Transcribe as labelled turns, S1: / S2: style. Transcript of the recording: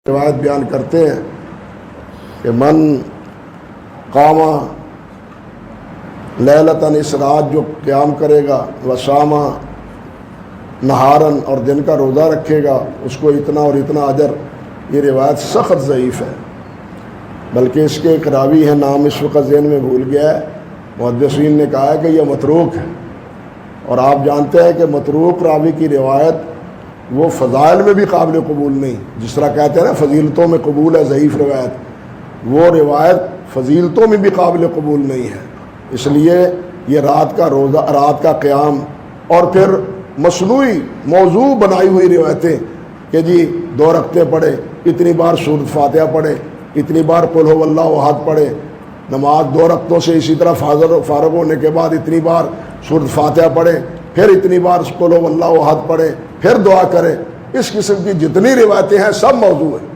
S1: روایت بیان کرتے ہیں کہ من قام لیلتاً، اس رات جو قیام کرے گا، وصام نہارن، اور دن کا روزہ رکھے گا، اس کو اتنا اور اتنا اجر۔ یہ روایت سخت ضعیف ہے، بلکہ اس کے ایک راوی ہے، نام اس وقت ذہن میں بھول گیا ہے، محدثین نے کہا ہے کہ یہ متروک ہے، اور آپ جانتے ہیں کہ متروک راوی کی روایت وہ فضائل میں بھی قابل قبول نہیں، جس طرح کہتے ہیں نا فضیلتوں میں قبول ہے ضعیف روایت، وہ روایت فضیلتوں میں بھی قابل قبول نہیں ہے۔ اس لیے یہ رات کا روزہ، رات کا قیام، اور پھر مصنوعی موضوع بنائی ہوئی روایتیں کہ جی 2 رکعتیں پڑھے، اتنی بار سورۃ فاتحہ پڑھے، اتنی بار قل هو اللہ احد پڑھے، نماز 2 رکعتوں سے اسی طرح فارغ ہونے کے بعد اتنی بار سورۃ فاتحہ پڑھے، پھر اتنی بار قل هو اللہ احد پڑھے، پھر دعا کرے۔ اس قسم کی جتنی روایتیں ہیں سب موضوع ہیں۔